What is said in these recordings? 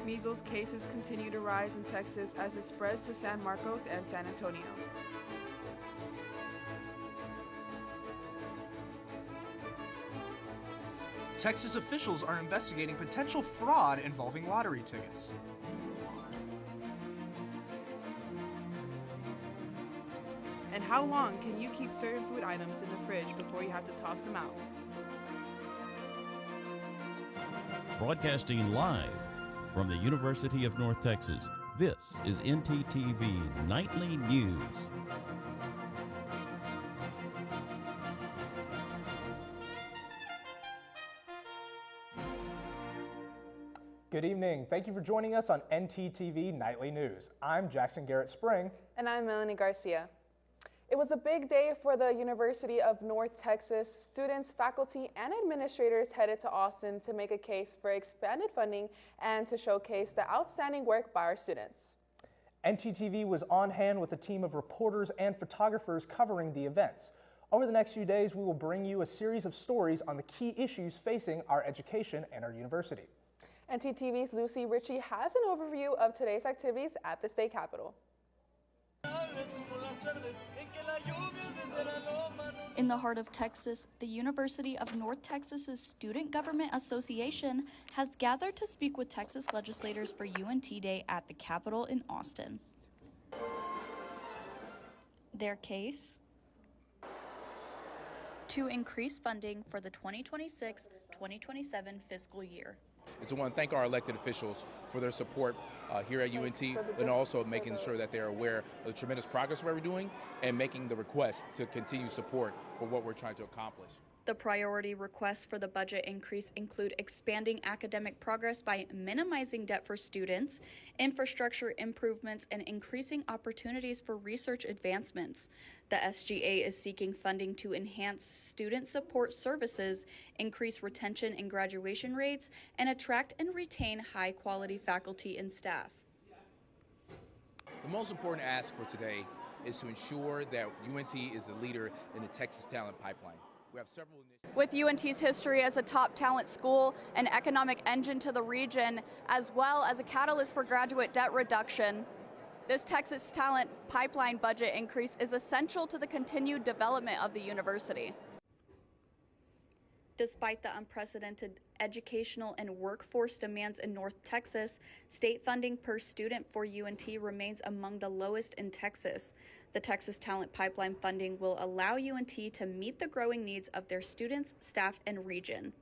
Measles cases continue to rise in Texas as it spreads to San Marcos and San Antonio. Texas officials are investigating potential fraud involving lottery tickets. And how long can you keep certain food items in the fridge before you have to toss them out? Broadcasting live from the University of North Texas, this is ntTV Nightly News. Good evening. Thank you for joining us on ntTV Nightly News. I'm Jackson Garrett Spring. And I'm Melanie Garcia. It was a big day for the University of North Texas. Students, faculty, and administrators headed to Austin to make a case for expanded funding and to showcase the outstanding work by our students. ntTV was on hand with a team of reporters and photographers covering the events. Over the next few days, we will bring you a series of stories on the key issues facing our education and our university. ntTV's Lucy Ritchie has an overview of today's activities at the state capitol. In the heart of Texas, the University of North Texas's Student Government Association has gathered to speak with Texas legislators for UNT Day at the Capitol in Austin. Their case? To increase funding for the 2026-2027 fiscal year. So I want to thank our elected officials for their support here at UNT, and also making sure that they're aware of the tremendous progress we're doing and making the request to continue support for what we're trying to accomplish. The priority requests for the budget increase include expanding academic progress by minimizing debt for students, infrastructure improvements, and increasing opportunities for research advancements. The SGA is seeking funding to enhance student support services, increase retention and graduation rates, and attract and retain high-quality faculty and staff. The most important ask for today is to ensure that UNT is a leader in the Texas talent pipeline. We have several initiatives. With UNT's history as a top talent school, an economic engine to the region, as well as a catalyst for graduate debt reduction, this Texas talent pipeline budget increase is essential to the continued development of the university. Despite the unprecedented educational and workforce demands in North Texas, state funding per student for UNT remains among the lowest in Texas. The Texas Talent Pipeline funding will allow UNT to meet the growing needs of their students, staff, and region.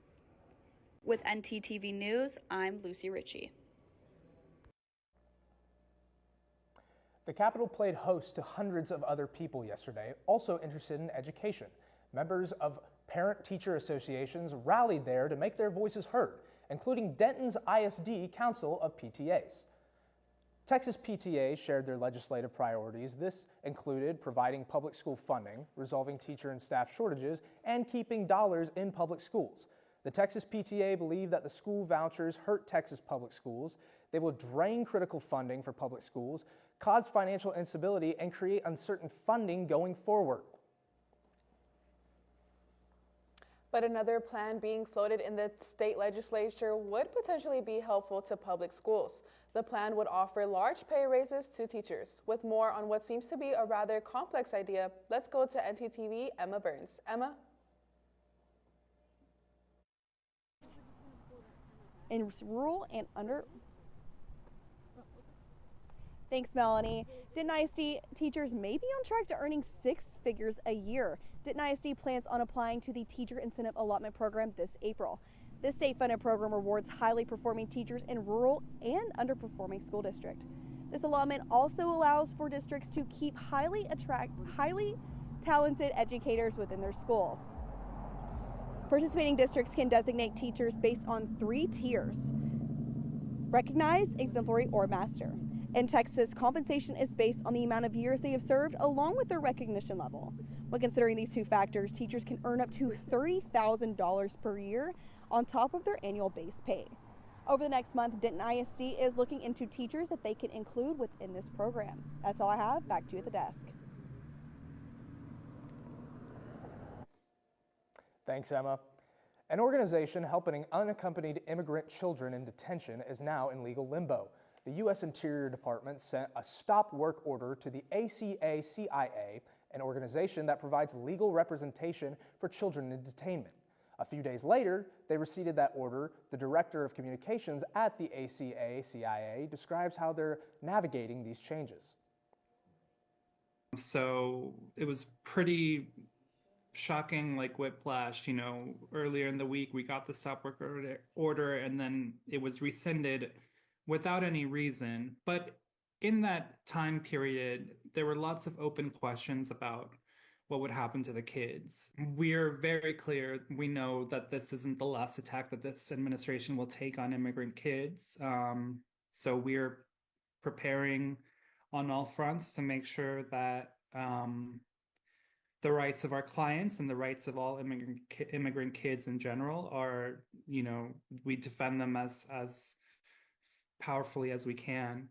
With ntTV News, I'm Lucy Ritchie. The Capitol played host to hundreds of other people yesterday, also interested in education. Members of parent-teacher associations rallied there to make their voices heard, including Denton's ISD Council of PTAs. Texas PTA shared their legislative priorities. This included providing public school funding, resolving teacher and staff shortages, and keeping dollars in public schools. The Texas PTA believe that the school vouchers hurt Texas public schools. They will drain critical funding for public schools, cause financial instability, and create uncertain funding going forward. But another plan being floated in the state legislature would potentially be helpful to public schools. The plan would offer large pay raises to teachers. With more on what seems to be a rather complex idea, let's go to ntTV Emma Burns. Emma? In rural and Thanks, Melanie. Denton ISD teachers may be on track to earning 6 figures a year. Denton ISD plans on applying to the Teacher Incentive Allotment Program this April. This state-funded program rewards highly performing teachers in rural and underperforming school districts. This allotment also allows for districts to keep highly talented educators within their schools. Participating districts can designate teachers based on 3 tiers: recognized, exemplary, or master. In Texas, compensation is based on the amount of years they have served along with their recognition level. When considering these 2 factors, teachers can earn up to $30,000 per year on top of their annual base pay. Over the next month, Denton ISD is looking into teachers that they can include within this program. That's all I have. Back to you at the desk. Thanks, Emma. An organization helping unaccompanied immigrant children in detention is now in legal limbo. The U.S. Interior Department sent a stop work order to the ACA-CIA, an organization that provides legal representation for children in detainment. A few days later, they received that order. The director of communications at the ACA-CIA describes how they're navigating these changes. So it was pretty shocking, like whiplash. Earlier in the week we got the stop work order and then it was rescinded without any reason. But in that time period, there were lots of open questions about what would happen to the kids. We're very clear. We know that this isn't the last attack that this administration will take on immigrant kids. So we're preparing on all fronts to make sure that the rights of our clients and the rights of all immigrant kids in general are, we defend them as powerfully as we can.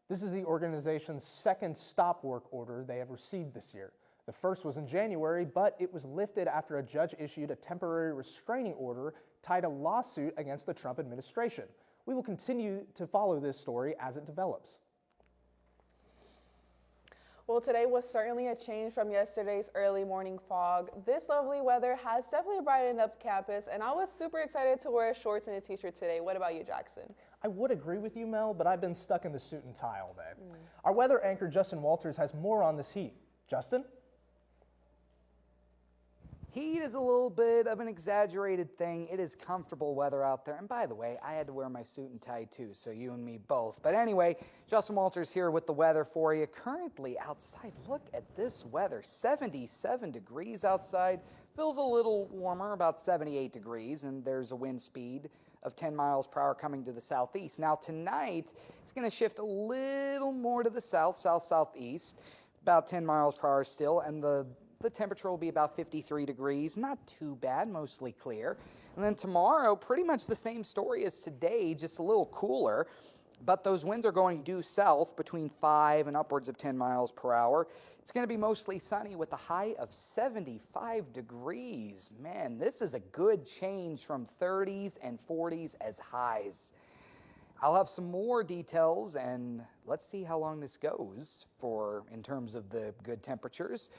This is the organization's second stop work order they have received this year. The first was in January, but it was lifted after a judge issued a temporary restraining order tied a lawsuit against the Trump administration. We will continue to follow this story as it develops. Well, today was certainly a change from yesterday's early morning fog. This lovely weather has definitely brightened up campus, and I was super excited to wear shorts and a t-shirt today. What about you, Jackson? I would agree with you, Mel, but I've been stuck in the suit and tie all day. Our weather anchor, Justin Walters, has more on this heat. Justin? Heat is a little bit of an exaggerated thing. It is comfortable weather out there. And by the way, I had to wear my suit and tie too, so you and me both. But anyway, Justin Walters here with the weather for you. Currently outside, look at this weather. 77 degrees outside. Feels a little warmer, about 78 degrees, and there's a wind speed of 10 miles per hour coming to the southeast. Now tonight, it's going to shift a little more to the southeast, about 10 miles per hour still, and the temperature will be about 53 degrees, not too bad, mostly clear. And then tomorrow, pretty much the same story as today, just a little cooler, but those winds are going due south between 5 and upwards of 10 miles per hour. It's going to be mostly sunny with a high of 75 degrees. Man, this is a good change from 30s and 40s as highs. I'll have some more details, and let's see how long this goes in terms of the good temperatures.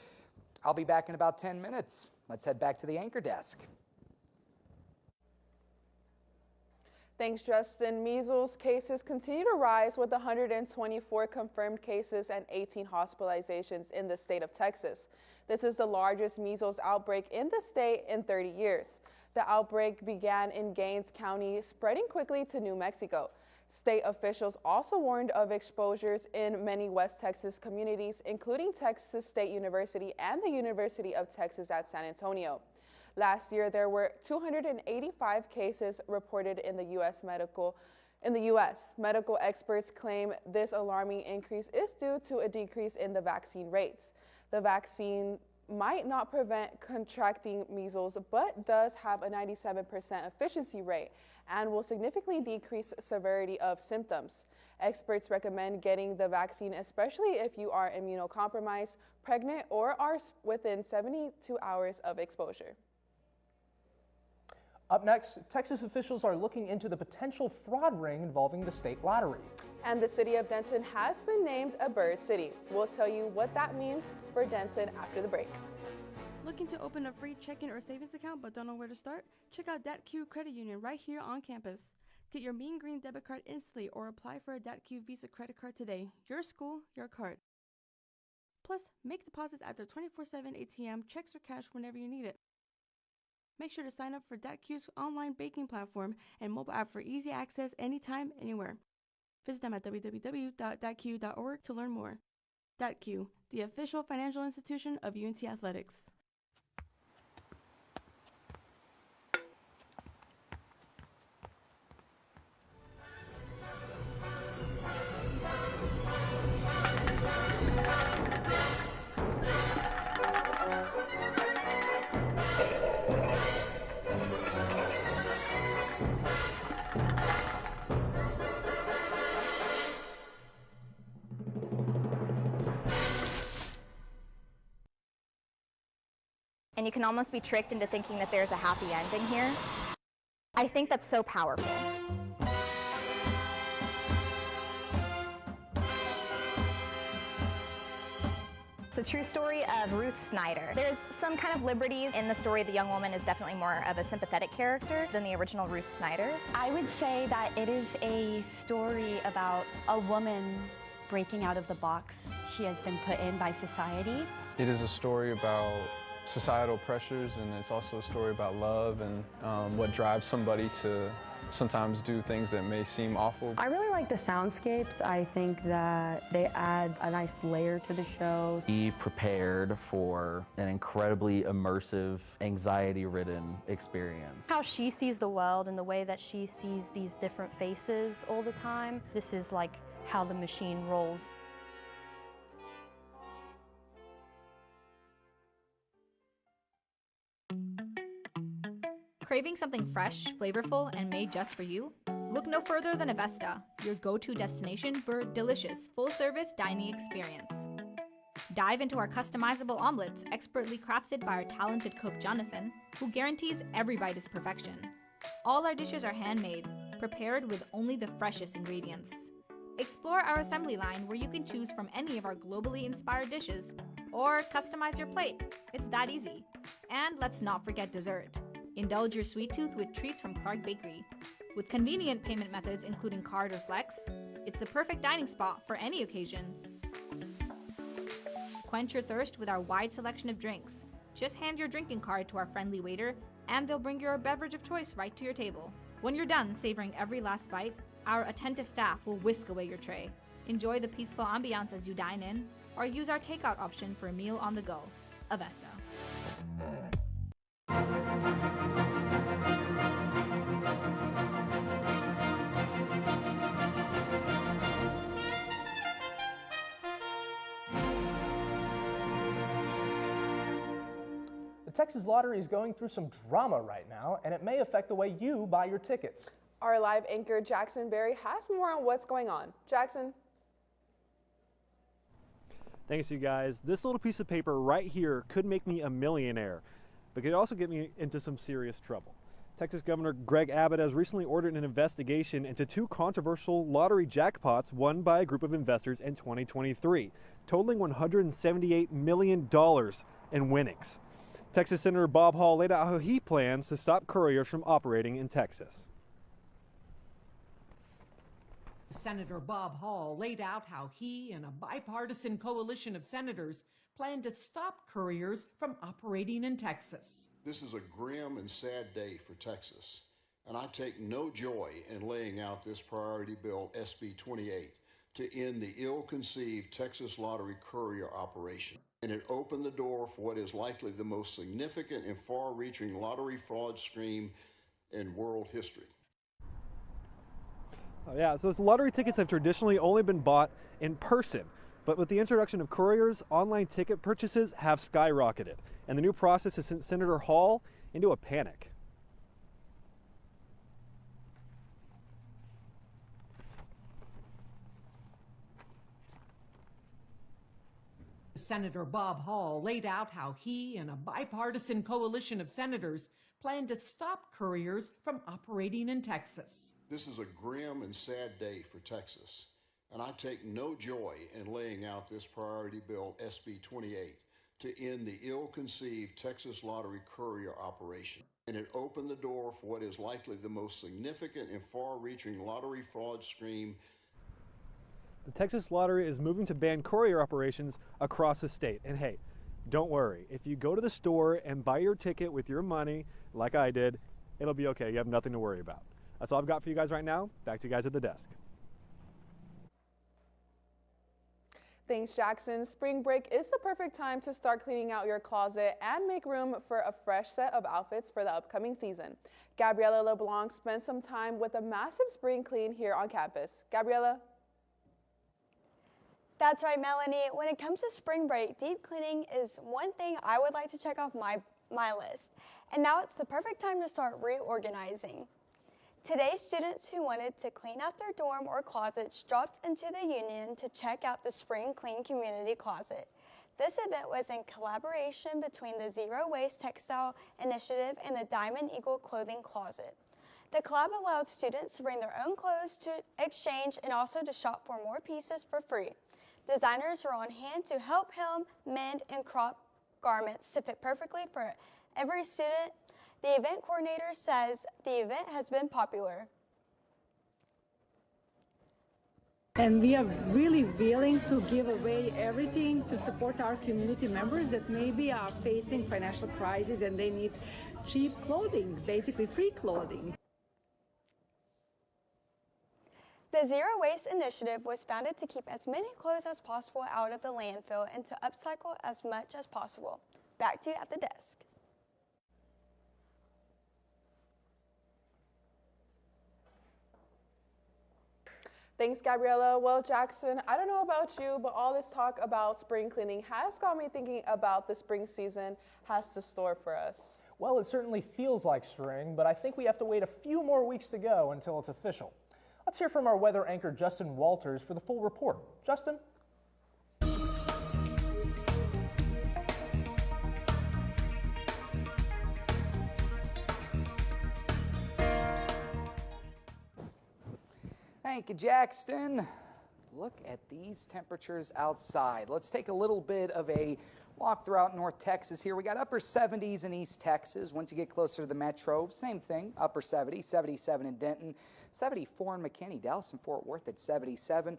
I'll be back in about 10 minutes. Let's head back to the anchor desk. Thanks, Justin. Measles cases continue to rise with 124 confirmed cases and 18 hospitalizations in the state of Texas. This is the largest measles outbreak in the state in 30 years. The outbreak began in Gaines County, spreading quickly to New Mexico. State officials also warned of exposures in many West Texas communities, including Texas State University and the University of Texas at San Antonio. Last year, there were 285 cases reported in the U.S. Medical experts claim this alarming increase is due to a decrease in the vaccine rates. The vaccine might not prevent contracting measles, but does have a 97% efficiency rate and will significantly decrease severity of symptoms. Experts recommend getting the vaccine, especially if you are immunocompromised, pregnant, or are within 72 hours of exposure. Up next, Texas officials are looking into the potential fraud ring involving the state lottery. And the city of Denton has been named a bird city. We'll tell you what that means for Denton after the break. Looking to open a free checking or savings account but don't know where to start? Check out DatQ Credit Union right here on campus. Get your Mean Green debit card instantly or apply for a DatQ Visa credit card today. Your school, your card. Plus, make deposits at their 24/7 ATM, checks or cash whenever you need it. Make sure to sign up for DatQ's online banking platform and mobile app for easy access anytime, anywhere. Visit them at www.datq.org to learn more. DatQ, the official financial institution of UNT Athletics. and you can almost be tricked into thinking that there's a happy ending here. I think that's so powerful. It's a true story of Ruth Snyder. There's some kind of liberties in the story. The young woman is definitely more of a sympathetic character than the original Ruth Snyder. I would say that it is a story about a woman breaking out of the box she has been put in by society. It is a story about societal pressures, and it's also a story about love and what drives somebody to sometimes do things that may seem awful. I really like the soundscapes. I think that they add a nice layer to the show. Be prepared for an incredibly immersive, anxiety-ridden experience. How she sees the world and the way that she sees these different faces all the time. This is like how the machine rolls. Craving something fresh, flavorful, and made just for you? Look no further than Avesta, your go-to destination for delicious, full-service dining experience. Dive into our customizable omelets, expertly crafted by our talented cook Jonathan, who guarantees every bite is perfection. All our dishes are handmade, prepared with only the freshest ingredients. Explore our assembly line where you can choose from any of our globally inspired dishes, or customize your plate. It's that easy. And let's not forget dessert. Indulge your sweet tooth with treats from Clark Bakery. With convenient payment methods including card or flex, it's the perfect dining spot for any occasion. Quench your thirst with our wide selection of drinks. Just hand your drinking card to our friendly waiter, and they'll bring your beverage of choice right to your table. When you're done savoring every last bite, our attentive staff will whisk away your tray. Enjoy the peaceful ambiance as you dine in, or use our takeout option for a meal on the go. Avesta. The Texas Lottery is going through some drama right now, and it may affect the way you buy your tickets. Our live anchor Jackson Berry has more on what's going on. Jackson. Thanks, you guys. This little piece of paper right here could make me a millionaire, but could also get me into some serious trouble. Texas Governor Greg Abbott has recently ordered an investigation into two controversial lottery jackpots won by a group of investors in 2023, totaling $178 million in winnings. Texas Senator Bob Hall laid out how he plans to stop couriers from operating in Texas. Senator Bob Hall laid out how he and a bipartisan coalition of senators plan to stop couriers from operating in Texas. This is a grim and sad day for Texas, and I take no joy in laying out this priority bill, SB 28, to end the ill-conceived Texas lottery courier operation. And it opened the door for what is likely the most significant and far-reaching lottery fraud scheme in world history. Oh, yeah, so lottery tickets have traditionally only been bought in person, but with the introduction of couriers, online ticket purchases have skyrocketed, and the new process has sent Senator Hall into a panic. Senator Bob Hall laid out how he and a bipartisan coalition of senators plan to stop couriers from operating in Texas. This is a grim and sad day for Texas, and I take no joy in laying out this priority bill, SB 28, to end the ill-conceived Texas lottery courier operation. And it opened the door for what is likely the most significant and far-reaching lottery fraud scheme. The Texas Lottery is moving to ban courier operations across the state. And hey, don't worry. If you go to the store and buy your ticket with your money, like I did, it'll be okay. You have nothing to worry about. That's all I've got for you guys right now. Back to you guys at the desk. Thanks, Jackson. Spring break is the perfect time to start cleaning out your closet and make room for a fresh set of outfits for the upcoming season. Gabriela LeBlanc spent some time with a massive spring clean here on campus. Gabriela? That's right, Melanie. When it comes to spring break, deep cleaning is one thing I would like to check off my list. And now it's the perfect time to start reorganizing. Today, students who wanted to clean out their dorm or closets dropped into the union to check out the Spring Clean Community Closet. This event was in collaboration between the Zero Waste Textile Initiative and the Diamond Eagle Clothing Closet. The club allowed students to bring their own clothes to exchange and also to shop for more pieces for free. Designers were on hand to help hem, mend, and crop garments to fit perfectly for every student. The event coordinator says the event has been popular. And we are really willing to give away everything to support our community members that maybe are facing financial crisis and they need cheap clothing, basically free clothing. The Zero Waste Initiative was founded to keep as many clothes as possible out of the landfill and to upcycle as much as possible. Back to you at the desk. Thanks, Gabriella. Well, Jackson, I don't know about you, but all this talk about spring cleaning has got me thinking about the spring season has to store for us. Well, it certainly feels like spring, but I think we have to wait a few more weeks to go until it's official. Let's hear from our weather anchor, Justin Walters, for the full report. Justin? Thank you, Jackson. Look at these temperatures outside. Let's take a little bit of a walk throughout North Texas here. We got upper 70s in East Texas. Once you get closer to the metro, same thing, upper 70s, 77 in Denton, 74 in McKinney, Dallas and Fort Worth at 77.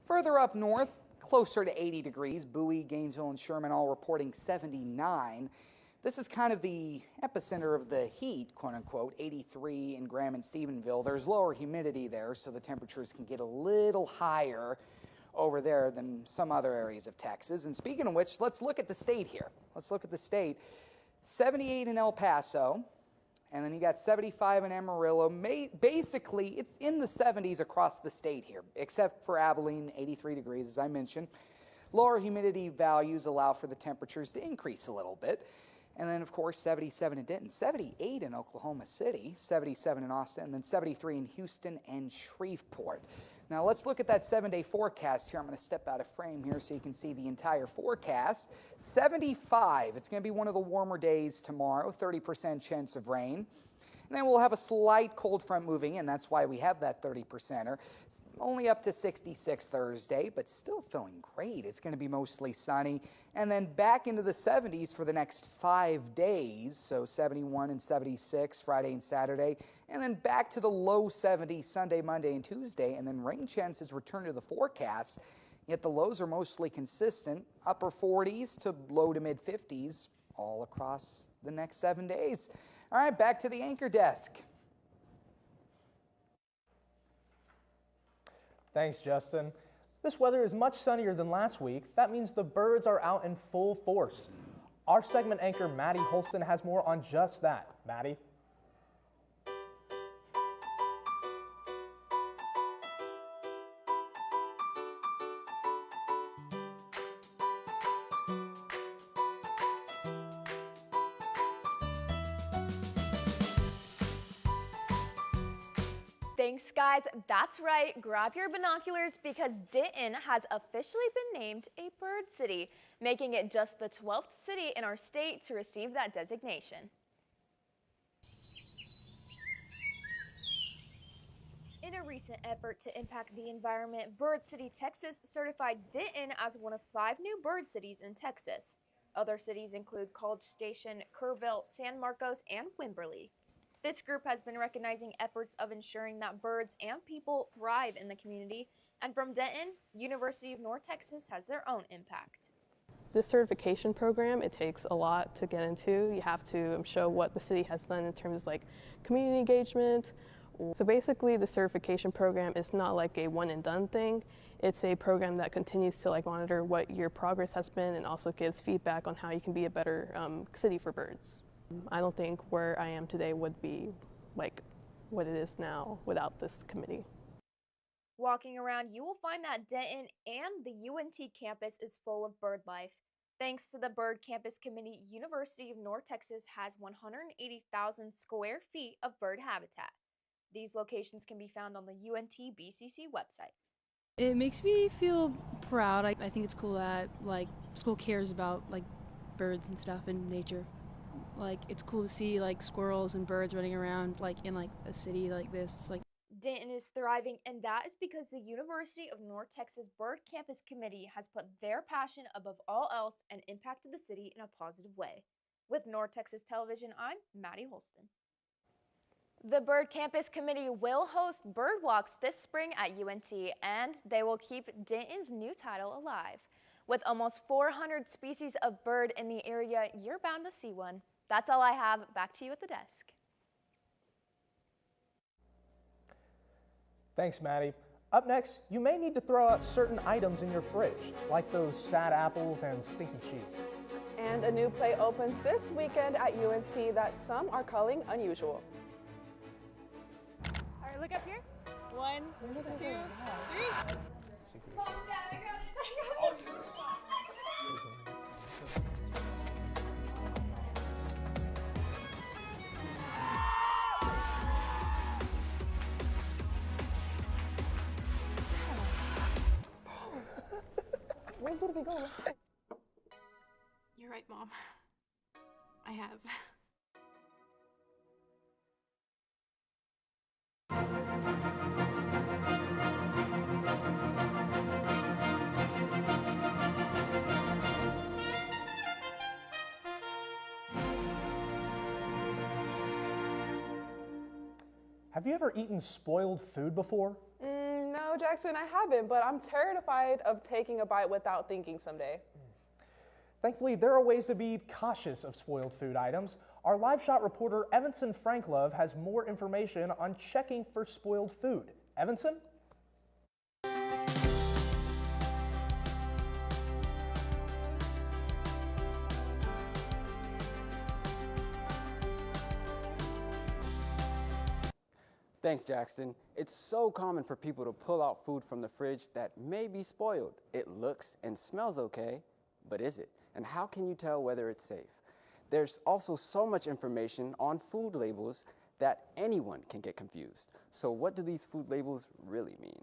Further up north, closer to 80 degrees, Bowie, Gainesville, and Sherman all reporting 79. This is kind of the epicenter of the heat, quote unquote, 83 in Graham and Stephenville. There's lower humidity there, so the temperatures can get a little higher over there than some other areas of Texas. And speaking of which, let's look at the state here. Let's look at the state. 78 in El Paso, and then you got 75 in Amarillo. Basically, it's in the 70s across the state here, except for Abilene, 83 degrees, as I mentioned. Lower humidity values allow for the temperatures to increase a little bit. And then, of course, 77 in Denton, 78 in Oklahoma City, 77 in Austin, and then 73 in Houston and Shreveport. Now, let's look at that 7-day forecast here. I'm going to step out of frame here so you can see the entire forecast. 75, it's going to be one of the warmer days tomorrow, 30% chance of rain. And then we'll have a slight cold front moving in. That's why we have that 30%er. It's only up to 66 Thursday, but still feeling great. It's going to be mostly sunny. And then back into the 70s for the next 5 days. So 71 and 76 Friday and Saturday. And then back to the low 70s Sunday, Monday, and Tuesday. And then rain chances return to the forecast. Yet the lows are mostly consistent. Upper 40s to low to mid 50s all across the next 7 days. All right, back to the anchor desk. Thanks, Justin. This weather is much sunnier than last week. That means the birds are out in full force. Our segment anchor, Maddie Holston, has more on just that. Maddie? Thanks, guys. That's right. Grab your binoculars because Denton has officially been named a bird city, making it just the 12th city in our state to receive that designation. In a recent effort to impact the environment, Bird City, Texas certified Denton as one of 5 new bird cities in Texas. Other cities include College Station, Kerrville, San Marcos, and Wimberley. This group has been recognizing efforts of ensuring that birds and people thrive in the community, and from Denton, University of North Texas has their own impact. This certification program, it takes a lot to get into. You have to show what the city has done in terms of like community engagement. So basically the certification program is not like a one and done thing. It's a program that continues to like monitor what your progress has been and also gives feedback on how you can be a better city for birds. I don't think where I am today would be like what it is now without this committee. Walking around, you will find that Denton and the UNT campus is full of bird life. Thanks to the Bird Campus Committee, University of North Texas has 180,000 square feet of bird habitat. These locations can be found on the UNT BCC website. It makes me feel proud. I think it's cool that like school cares about like birds and stuff and nature. Like it's cool to see like squirrels and birds running around like in like a city like this. Like Denton is thriving, and that is because the University of North Texas Bird Campus Committee has put their passion above all else and impacted the city in a positive way. With North Texas Television, I'm Maddie Holston. The Bird Campus Committee will host bird walks this spring at UNT, and they will keep Denton's new title alive. With almost 400 species of bird in the area, you're bound to see one. That's all I have. Back to you at the desk. Thanks, Maddie. Up next, you may need to throw out certain items in your fridge, like those sad apples and stinky cheese. And a new play opens this weekend at UNT that some are calling unusual. All right, look up here. 1, 2, 3. Where did we go? you're right, Mom. I have. Have you ever eaten spoiled food before? No, Jackson, I haven't, but I'm terrified of taking a bite without thinking someday. Thankfully, there are ways to be cautious of spoiled food items. Our live shot reporter, Evanson Franklove, has more information on checking for spoiled food. Evanson? Thanks, Jackson. It's so common for people to pull out food from the fridge that may be spoiled. It looks and smells okay, but is it? And how can you tell whether it's safe? There's also so much information on food labels that anyone can get confused. So what do these food labels really mean?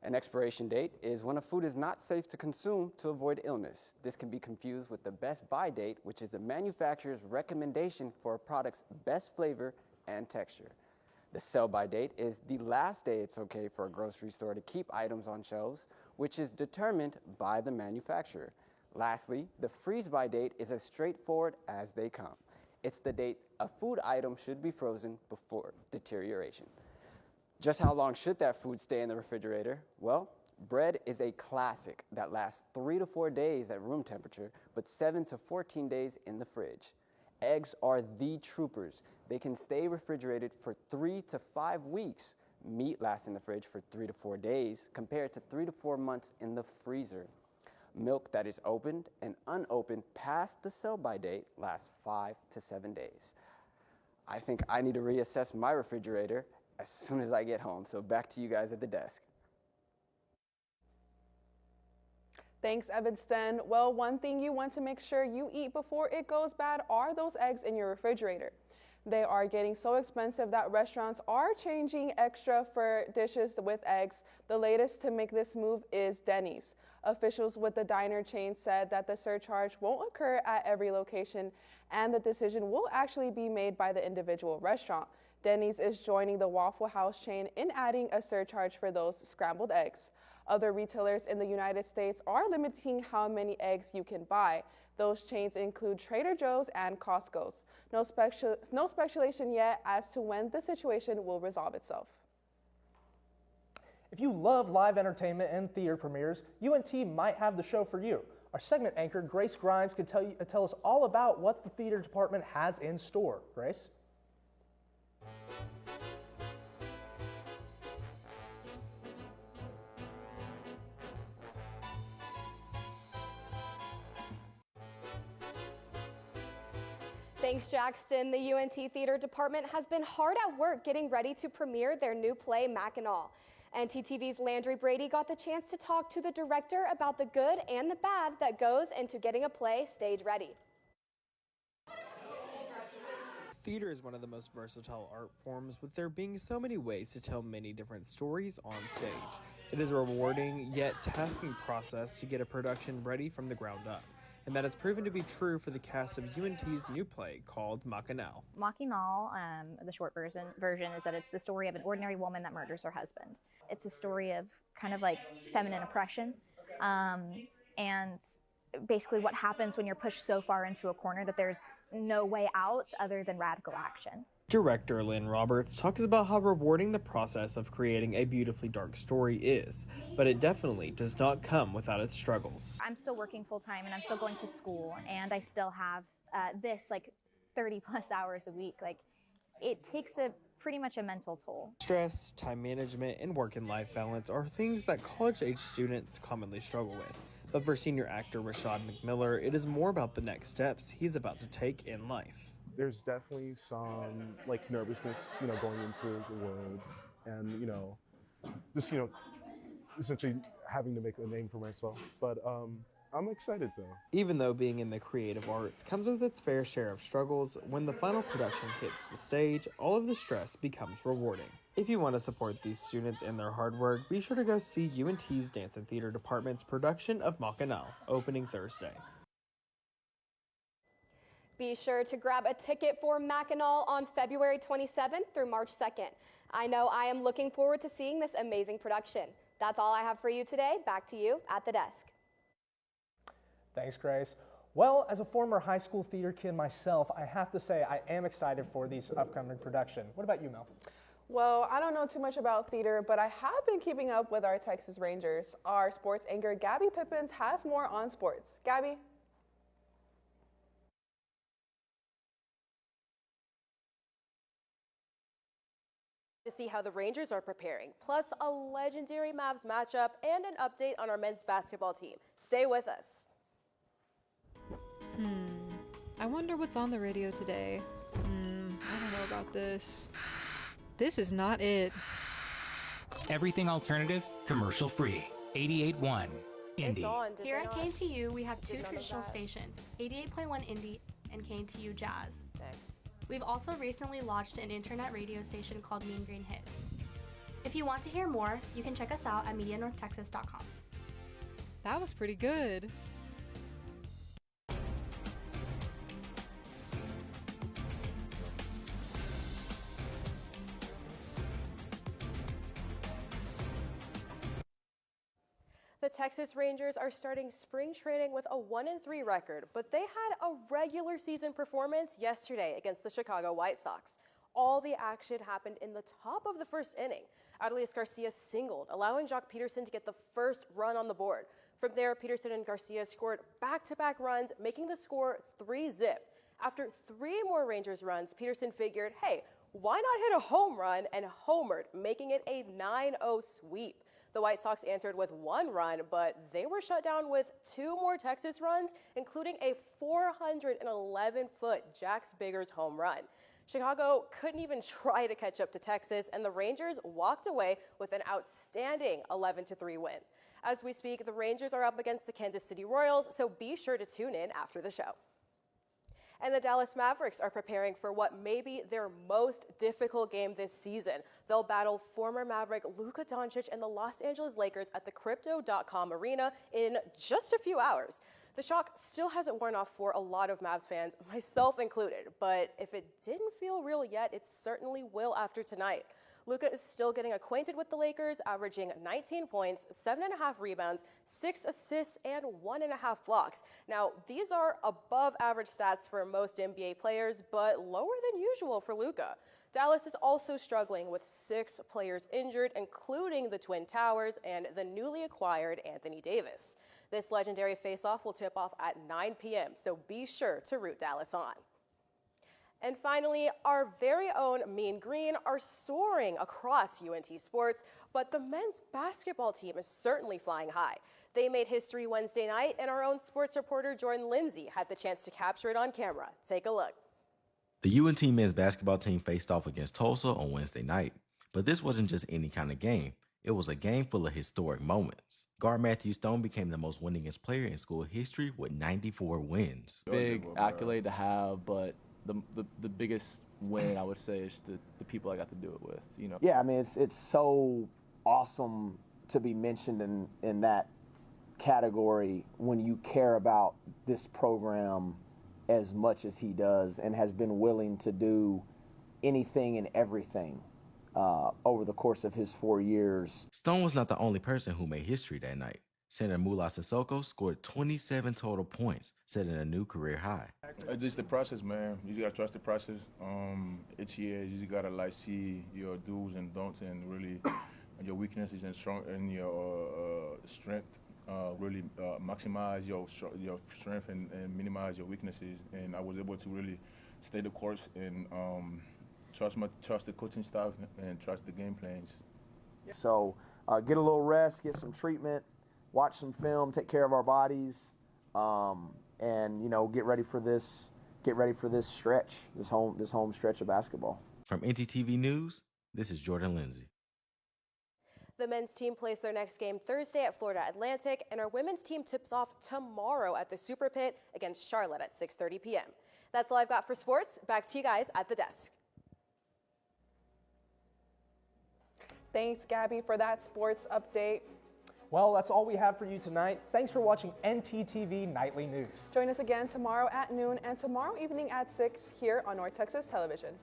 An expiration date is when a food is not safe to consume to avoid illness. This can be confused with the best buy date, which is the manufacturer's recommendation for a product's best flavor and texture. The sell-by date is the last day it's okay for a grocery store to keep items on shelves, which is determined by the manufacturer. Lastly, the freeze-by date is as straightforward as they come. It's the date a food item should be frozen before deterioration. Just how long should that food stay in the refrigerator? Well, bread is a classic that lasts 3 to 4 days at room temperature, but 7 to 14 days in the fridge. Eggs are the troopers. They can stay refrigerated for 3 to 5 weeks. Meat lasts in the fridge for 3 to 4 days, compared to 3 to 4 months in the freezer. Milk that is opened and unopened past the sell-by date lasts 5 to 7 days. I think I need to reassess my refrigerator as soon as I get home. So back to you guys at the desk. Thanks, Evanston. Well, one thing you want to make sure you eat before it goes bad are those eggs in your refrigerator. They are getting so expensive that restaurants are changing extra for dishes with eggs. The latest to make this move is Denny's. Officials with the diner chain said that the surcharge won't occur at every location and the decision will actually be made by the individual restaurant. Denny's is joining the Waffle House chain in adding a surcharge for those scrambled eggs. Other retailers in the United States are limiting how many eggs you can buy. Those chains include Trader Joe's and Costco's. No speculation yet as to when the situation will resolve itself. If you love live entertainment and theater premieres, UNT might have the show for you. Our segment anchor, Grace Grimes, can tell us all about what the theater department has in store. Grace? Thanks, Jackson. The UNT Theater Department has been hard at work getting ready to premiere their new play, Mackinac. ntTV's Landry Brady got the chance to talk to the director about the good and the bad that goes into getting a play stage ready. Theater is one of the most versatile art forms, with there being so many ways to tell many different stories on stage. It is a rewarding yet tasking process to get a production ready from the ground up, and that has proven to be true for the cast of UNT's new play called Mackinac. Mackinac, the short version is that it's the story of an ordinary woman that murders her husband. It's a story of kind of like feminine oppression, and basically what happens when you're pushed so far into a corner that there's no way out other than radical action. Director Lynn Roberts talks about how rewarding the process of creating a beautifully dark story is, but it definitely does not come without its struggles. I'm still working full-time and I'm still going to school, and I still have this like 30 plus hours a week. Like, it takes pretty much a mental toll. Stress, time management, and work and life balance are things that college-age students commonly struggle with. But for senior actor Rashad McMiller, it is more about the next steps he's about to take in life. There's definitely some nervousness, going into the world, and just essentially having to make a name for myself. But I'm excited though. Even though being in the creative arts comes with its fair share of struggles, when the final production hits the stage, all of the stress becomes rewarding. If you want to support these students and their hard work, be sure to go see UNT's Dance and Theater Department's production of Mackinac, opening Thursday. Be sure to grab a ticket for Mackinac on February 27th through March 2nd. I know I am looking forward to seeing this amazing production. That's all I have for you today. Back to you at the desk. Thanks, Grace. Well, as a former high school theater kid myself, I have to say I am excited for these upcoming production. What about you, Mel? Well, I don't know too much about theater, but I have been keeping up with our Texas Rangers. Our sports anchor, Gabby Pippins, has more on sports. Gabby? To see how the Rangers are preparing, plus a legendary Mavs matchup and an update on our men's basketball team. Stay with us. I wonder what's on the radio today. I don't know about this. This is not it. Everything alternative, commercial free. 88.1 Indie. Here at KNTU, we have two traditional stations, 88.1 Indie and KNTU Jazz. We've also recently launched an internet radio station called Mean Green Hits. If you want to hear more, you can check us out at MediaNorthTexas.com. That was pretty good. The Texas Rangers are starting spring training with a 1-3 record, but they had a regular season performance yesterday against the Chicago White Sox. All the action happened in the top of the first inning. Adolis Garcia singled, allowing Jock Peterson to get the first run on the board. From there, Peterson and Garcia scored back-to-back runs, making the score 3-zip. After 3 more Rangers runs, Peterson figured, hey, why not hit a home run, and homered, making it a 9-0 sweep. The White Sox answered with 1 run, but they were shut down with 2 more Texas runs, including a 411-foot Jax Biggers home run. Chicago couldn't even try to catch up to Texas, and the Rangers walked away with an outstanding 11-3 win. As we speak, the Rangers are up against the Kansas City Royals, so be sure to tune in after the show. And the Dallas Mavericks are preparing for what may be their most difficult game this season. They'll battle former Maverick Luka Doncic and the Los Angeles Lakers at the Crypto.com Arena in just a few hours. The shock still hasn't worn off for a lot of Mavs fans, myself included, but if it didn't feel real yet, it certainly will after tonight. Luka is still getting acquainted with the Lakers, averaging 19 points, 7.5 rebounds, 6 assists, and 1.5 blocks. Now, these are above average stats for most NBA players, but lower than usual for Luka. Dallas is also struggling with 6 players injured, including the Twin Towers and the newly acquired Anthony Davis. This legendary face-off will tip off at 9 p.m., so be sure to root Dallas on. And finally, our very own Mean Green are soaring across UNT sports, but the men's basketball team is certainly flying high. They made history Wednesday night, and our own sports reporter Jordan Lindsay had the chance to capture it on camera. Take a look. The UNT men's basketball team faced off against Tulsa on Wednesday night, but this wasn't just any kind of game. It was a game full of historic moments. Guard Matthew Stone became the most winningest player in school history with 94 wins. Big accolade to have, but the biggest win I would say is the people I got to do it with. You know. Yeah, I mean it's so awesome to be mentioned in that category when you care about this program as much as he does and has been willing to do anything and everything over the course of his 4 years. Stone was not the only person who made history that night. Senator Mula Sissoko scored 27 total points, setting a new career high. It's just the process, man. You just gotta trust the process. Each year, you just gotta like see your do's and don'ts and really your weaknesses and your strength. Really maximize your strength and minimize your weaknesses. And I was able to really stay the course and trust the coaching staff and trust the game plans. So get a little rest, get some treatment, watch some film, take care of our bodies, and get ready for this stretch, this home stretch of basketball. From ntTV News, this is Jordan Lindsay. The men's team plays their next game Thursday at Florida Atlantic, and our women's team tips off tomorrow at the Super Pit against Charlotte at 6:30 p.m. That's all I've got for sports. Back to you guys at the desk. Thanks, Gabby, for that sports update. Well, that's all we have for you tonight. Thanks for watching ntTV Nightly News. Join us again tomorrow at noon and tomorrow evening at 6 here on North Texas Television.